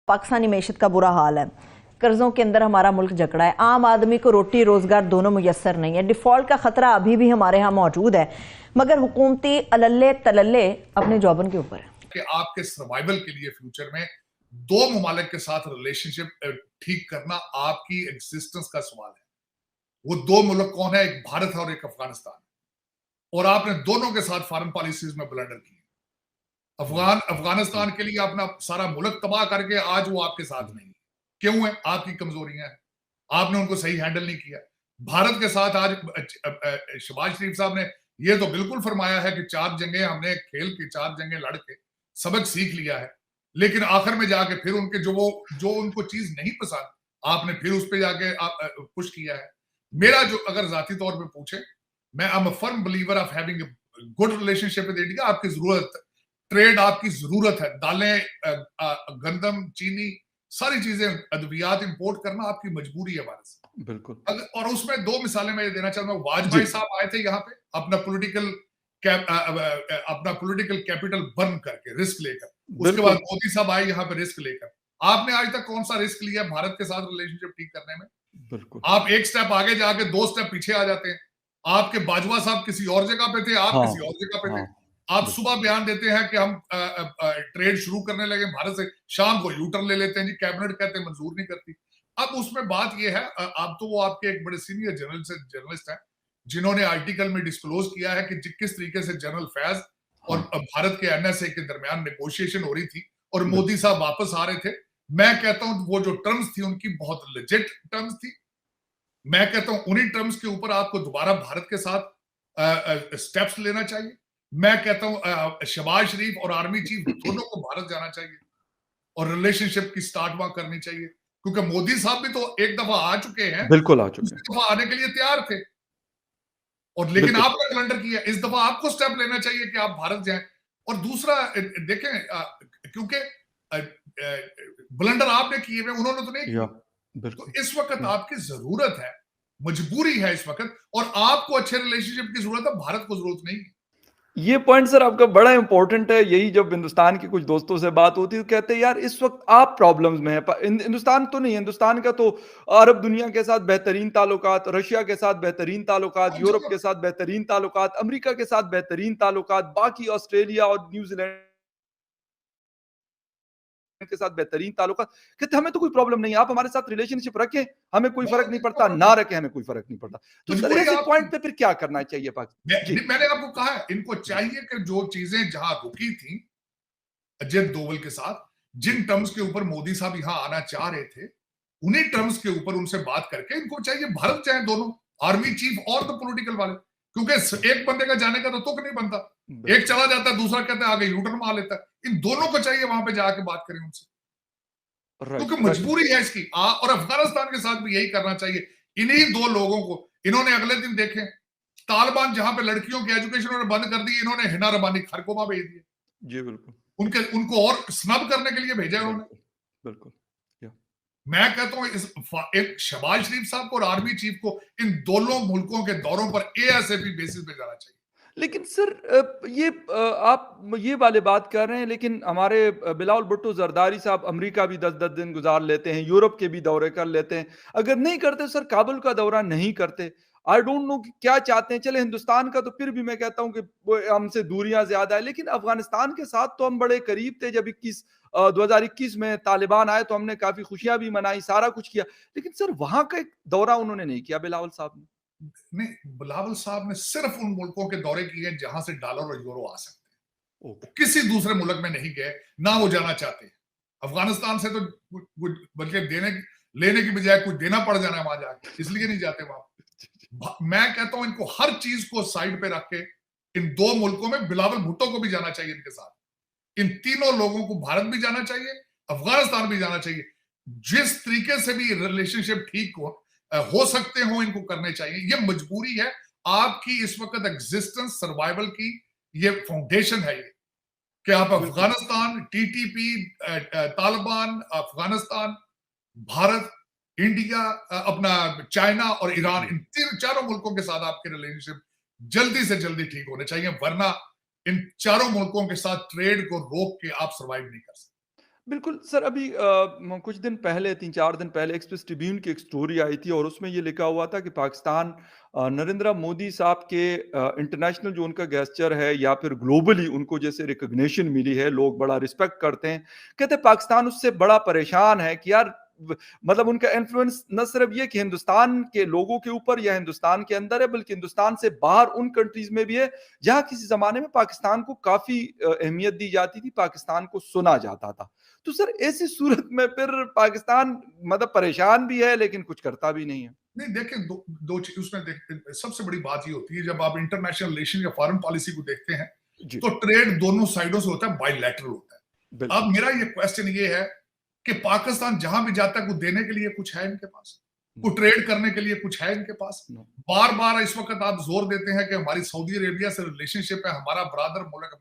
पाकिस्तानी मैशत का बुरा हाल है, कर्जों के अंदर हमारा मुल्क जकड़ा है, आम आदमी को रोटी रोजगार दोनों मुयसर नहीं है, डिफॉल्ट का खतरा अभी भी हमारे यहाँ मौजूद है, मगर हुकूमती अलल्ले तलल्ले अपने जौबन के ऊपर है कि आपके सर्वाइवल के लिए फ्यूचर में दो ममालिक के साथ रिलेशनशिप ठीक करना आपकी एग्जिस्टेंस का सवाल है। वो दो मुल्क कौन है? एक भारत है और एक अफगानिस्तान, और आपने दोनों के साथ फॉरेन पॉलिसीज में ब्लंडर की। अफगानिस्तान के लिए अपना सारा मुल्क तबाह करके आज वो आपके साथ नहीं है। क्यों है? आपकी कमजोरियां हैं, आपने उनको सही हैंडल नहीं किया। भारत के साथ आज शहबाज शरीफ साहब ने ये तो बिल्कुल फरमाया है कि 4 जंगें हमने खेल के 4 जंगें लड़ के सबक सीख लिया है, लेकिन आखिर में जाके फिर उनके जो उनको चीज नहीं पसंद, आपने फिर उस पर जाके पुश किया है। मेरा जो अगर जाती तौर पे पूछे, मैं I am a firm believer of having good relationship with India. आपकी जरूरत, ट्रेड आपकी जरूरत है, दालें, गंदम, चीनी, सारी चीजें, अद्वियात इंपोर्ट करना आपकी मजबूरी है भारत से। बिल्कुल। और उसमें 2 मिसालें मैं देना चाहता हूं। वाजपेयी साहब आए थे यहाँ पे अपना पॉलिटिकल कैपिटल बर्न करके, रिस्क लेकर। उसके बाद मोदी साहब आए यहाँ पे रिस्क लेकर। आपने आज तक कौन सा रिस्क लिया भारत के साथ रिलेशनशिप ठीक करने में? बिल्कुल। आप एक स्टेप आगे जाके 2 स्टेप पीछे आ जाते हैं। आपके बाजवा साहब किसी और जगह पे थे, आप किसी और जगह पे थे। आप सुबह बयान देते हैं कि हम ट्रेड शुरू करने लगे भारत से, शाम को यूटर्न ले लेते हैं जी, कैबिनेट कहते हैं मंजूर नहीं करती। अब उसमें बात यह है, अब तो वो आपके एक बड़े सीनियर जर्नलिस्ट हैं जिन्होंने आर्टिकल में डिस्क्लोज किया है कि किस तरीके से जनरल फैज और भारत के एनएसए के दरमियान नेगोशिएशन हो रही थी और मोदी साहब वापस आ रहे थे। मैं कहता हूं वो जो टर्म्स थी उनकी बहुत लेजिट टर्म्स थी। मैं कहता हूं उन्हीं टर्म्स के ऊपर आपको दोबारा भारत के साथ स्टेप्स लेना चाहिए। मैं कहता हूं शहबाज शरीफ और आर्मी चीफ दोनों को भारत जाना चाहिए और रिलेशनशिप की स्टार्ट वहां करनी चाहिए, क्योंकि मोदी साहब भी तो एक दफा आ चुके हैं, बिल्कुल आ चुके हैं, दूसरी दफा आने के लिए तैयार थे, और लेकिन आपने ब्लंडर किया। इस दफा आपको स्टेप लेना चाहिए कि आप भारत जाएं। और दूसरा देखें, क्योंकि ब्लंडर आपने किए हुए, उन्होंने तो नहीं किया। तो इस वक्त आपकी जरूरत है, मजबूरी है इस वक्त, और आपको अच्छे रिलेशनशिप की जरूरत है, भारत को जरूरत नहीं है। ये पॉइंट सर आपका बड़ा इंपॉर्टेंट है। यही जब हिंदुस्तान के कुछ दोस्तों से बात होती है तो कहते हैं यार इस वक्त आप प्रॉब्लम्स में है। हिंदुस्तान तो नहीं, हिंदुस्तान का तो अरब दुनिया के साथ बेहतरीन ताल्लुकात, रशिया के साथ बेहतरीन ताल्लुकात, यूरोप के साथ बेहतरीन ताल्लुकात, अमेरिका के साथ बेहतरीन ताल्लुकात, बाकी ऑस्ट्रेलिया और न्यूजीलैंड के साथ बेहतरीन ताल्लुकात। कहते हमें तो कोई प्रॉब्लम नहीं है, आप हमारे साथ रिलेशनशिप रखें, हमें कोई फर्क नहीं पड़ता, ना रखें हमें कोई फर्क नहीं पड़ता। तो सर ऐसे पॉइंट पे फिर क्या करना चाहिए पाकिस्तान? मैंने आपको कहा है, इनको चाहिए कि जो चीजें जहां रुकी थी अजय दोवल के साथ, जिन टर्म्स के ऊपर मोदी साहब यहां आना चाह रहे थे, उन्हीं टर्म्स के ऊपर उनसे बात करके इनको चाहिए भारत जाए दोनों, आर्मी चीफ और तो पॉलिटिकल वाले, क्योंकि एक बंदे का जाने का तो तुक नहीं बनता। एक चला जाता है, दूसरा कहता है आगे यूटर्न मार लेता है। इन दोनों को चाहिए वहां पे जाके बात करें उनसे, क्योंकि मजबूरी है इसकी। और अफगानिस्तान के साथ भी यही करना चाहिए। इन्हीं 2 लोगों को इन्होंने अगले दिन देखे, तालिबान जहां पे लड़कियों की एजुकेशन उन्होंने बंद कर दी, इन्होंने हिना रबानी खरकोमा भेज दिए जी। बिल्कुल। उनको और स्नब करने के लिए भेजा उन्होंने। बिल्कुल। मैं कहता हूं एक शहबाज शरीफ साहब को और आर्मी चीफ को इन दोनों मुल्कों के दौरों पर एएसएपी बेसिस पे जाना चाहिए। लेकिन सर ये आप ये वाले बात कर रहे हैं, लेकिन हमारे बिलावल भुट्टो जरदारी साहब अमेरिका भी 10-10 दिन गुजार लेते हैं, यूरोप के भी दौरे कर लेते हैं। अगर नहीं करते सर, काबुल का दौरा नहीं करते, आई डोंट नो क्या चाहते हैं। चले हिंदुस्तान का तो फिर भी मैं कहता हूं कि हमसे दूरियां ज्यादा है, लेकिन अफगानिस्तान के साथ तो हम बड़े करीब थे। जब 2021 में तालिबान आए तो हमने काफी खुशियां भी मनाई, सारा कुछ किया, लेकिन सर वहां का एक दौरा उन्होंने नहीं किया बिलावल साहब ने। नहीं, बिलावल साहब ने सिर्फ उन मुल्कों के दौरे किए जहां से डॉलर और यूरो आ सकते हैं। किसी दूसरे मुल्क में नहीं गए, ना वो जाना चाहते। अफगानिस्तान से तो बल्कि लेने की बजाय कुछ देना पड़ जाना है वहां जाके, इसलिए नहीं जाते वहां। मैं कहता हूं इनको हर चीज को साइड पे रख के इन 2 मुल्कों में बिलावल भुट्टो को भी जाना चाहिए इनके साथ। इन तीनों लोगों को भारत भी जाना चाहिए, अफगानिस्तान भी जाना चाहिए। जिस तरीके से भी रिलेशनशिप ठीक हो सकते हो, इनको करने चाहिए। ये मजबूरी है आपकी इस वक्त एग्जिस्टेंस, सर्वाइवल की ये फाउंडेशन है, ये कि आप अफगानिस्तान, टीटीपी, तालिबान, अफगानिस्तान, भारत, इंडिया, अपना चाइना और ईरान, इन 4 मुल्कों के साथ आपके रिलेशनशिप जल्दी से जल्दी ठीक होने चाहिए, वरना इन 4 मुल्कों के साथ ट्रेड को रोक के आप सर्वाइव नहीं कर सकते। बिल्कुल सर, अभी कुछ दिन पहले 3-4 दिन पहले एक्सप्रेस ट्रिब्यून की एक स्टोरी आई थी और उसमें ये लिखा हुआ था कि पाकिस्तान नरेंद्र मोदी साहब के इंटरनेशनल जो उनका गेस्चर है या फिर ग्लोबली उनको जैसे रिकॉग्निशन मिली है, लोग बड़ा रिस्पेक्ट करते हैं। कहते पाकिस्तान उससे बड़ा परेशान है कि यार मतलब उनका इन्फ्लुएंस न सिर्फ ये कि हिंदुस्तान के लोगों के ऊपर या हिंदुस्तान के अंदर है, बल्कि हिंदुस्तान से बाहर उन कंट्रीज में भी है जहां किसी जमाने में पाकिस्तान को काफी अहमियत दी जाती थी, पाकिस्तान को सुना जाता था। तो सर ऐसी सूरत में फिर पाकिस्तान मतलब परेशान भी है लेकिन कुछ करता भी नहीं है। नहीं देखें, दो चीज उसमें सबसे बड़ी बात ये होती है, जब आप इंटरनेशनल रिलेशन या फॉरेन पॉलिसी को देखते हैं जी। तो ट्रेड दोनों साइडों से होता है, बायलैटरल होता है। बिल्कुल। अब मेरा ये क्वेश्चन ये है कि पाकिस्तान जहां भी जाता है कुछ देने के लिए कुछ है इनके पास, कुछ ट्रेड करने के लिए कुछ है इनके पास। बार बार इस वक्त आप जोर देते हैं कि हमारी सऊदी अरेबिया से रिलेशनशिप है, हमारा ब्रादर मुल्क है।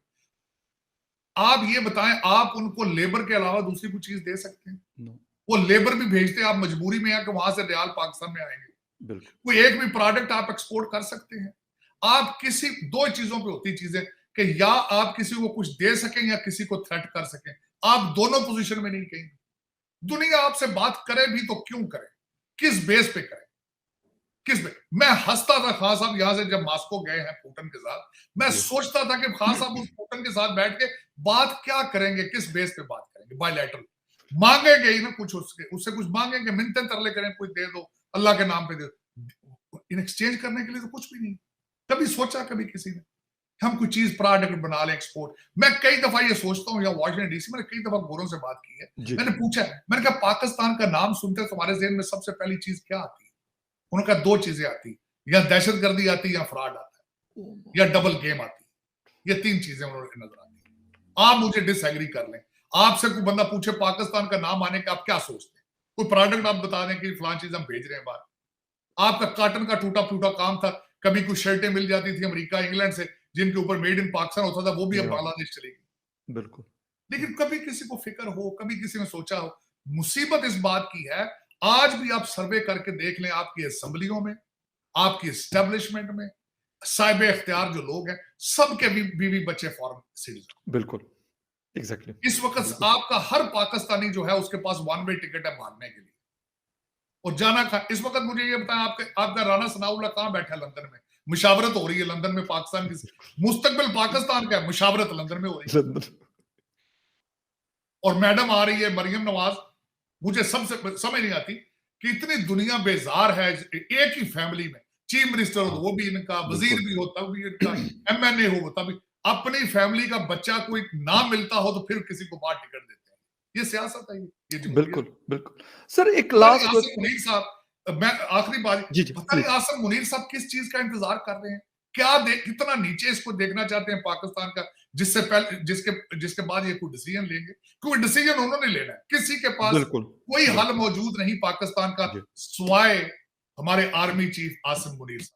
आप ये बताएं, आप उनको लेबर के अलावा दूसरी कुछ चीज दे सकते हैं? वो लेबर भी भेजते हैं, आप मजबूरी में है कि वहां से रियाल पाकिस्तान में आएंगे। कोई एक भी प्रोडक्ट आप एक्सपोर्ट कर सकते हैं? आप किसी दो चीजों पे होती चीजें कि या आप किसी को कुछ दे सकें या किसी को थ्रेट कर सकें। आप दोनों पोजीशन में नहीं कहीं। दुनिया आपसे बात करे भी तो क्यों करे, किस बेस पे करे, किस पे? मैं हंसता था खान साहब यहां से जब मॉस्को गए हैं पुतिन के साथ, मैं सोचता था कि खान साहब उस पुतिन के साथ बैठ के बात क्या करेंगे, किस बेस पे बात करेंगे। बायलैटरल मांगेंगे ही ना कुछ, उससे कुछ मांगेंगे, मिन्नतें तरले करें, कुछ दे दो अल्लाह के नाम पे दे दो। इन एक्सचेंज करने के लिए तो कुछ भी नहीं। कभी सोचा कभी किसी ने हम कोई चीज प्रोडक्ट बना लें एक्सपोर्ट? मैं कई दफा ये सोचता हूँ, या वॉशिंगटन डीसी मैंने कई दफा गोरों से बात की है, मैंने पूछा, मैंने कहा पाकिस्तान का नाम सुनते तुम्हारे ज़हन में सबसे पहली चीज क्या आती है? उनका दो चीजें आती, या दहशतगर्दी आती या फ्रॉड आता है या डबल गेम आती। ये तीन चीजें उन्होंने नजर आती। आप मुझे डिसएग्री कर लें, आपसे कोई बंदा पूछे पाकिस्तान का नाम आने के आप क्या सोचते हैं? कोई प्रोडक्ट आप बता दें कि फलां चीज हम भेज रहे हैं बाहर। आपका कॉटन का टूटा फूटा काम था, कभी कुछ शर्टें मिल जाती थी अमेरिका इंग्लैंड से जिनके ऊपर मेड इन पाकिस्तान होता था, वो भी अब बांग्लादेश चलेगी। बिल्कुल। लेकिन कभी किसी को फिक्र हो, कभी किसी ने सोचा हो? मुसीबत इस बात की है, आज भी आप सर्वे करके देख लें, आपकी असेंबलियों में, आपकी एस्टेब्लिशमेंट में साहिब इख्तियार जो लोग हैं, सबके बीवी बच्चे फॉरेन सिटीजन। बिल्कुल एग्जैक्टली। इस वक्त आपका हर पाकिस्तानी जो है उसके पास वन वे टिकट है भागने के लिए और जाना खा। इस वक्त मुझे ये बताएं, आपका राना सनाउल्लाह कहां बैठा है? लंदन में मुशावरत हो रही है। लंदन में पाकिस्तान की मुस्तकबिल पाकिस्तान का है, मुशावरत लंदन में हो रही है। और मैडम आ रही है मरियम नवाज। मुझे सबसे समझ नहीं आती कि इतनी दुनिया बेजार है, एक ही फैमिली में चीफ मिनिस्टर हो वो भी इनका, वजीर भी हो तब भी इनका, एमएनए हो तब भी, अपनी फैमिली का बच्चा कोई नाम मिलता हो तो फिर किसी को बाहर टिकट देते हैं। ये सियासत है, ये बिल्कुल बिल्कुल। सर एक लास्ट मुनीर साहब, मैं आखिरी बात, पता नहीं आसिम मुनीर साहब किस चीज का इंतजार कर रहे हैं? क्या कितना नीचे इसको देखना चाहते हैं पाकिस्तान का, जिससे पहले जिसके बाद ये कोई डिसीजन लेंगे? कोई डिसीजन उन्होंने लेना है, किसी के पास कोई हल मौजूद नहीं पाकिस्तान का, सिवाय हमारे आर्मी चीफ आसिम मुनीर साहब।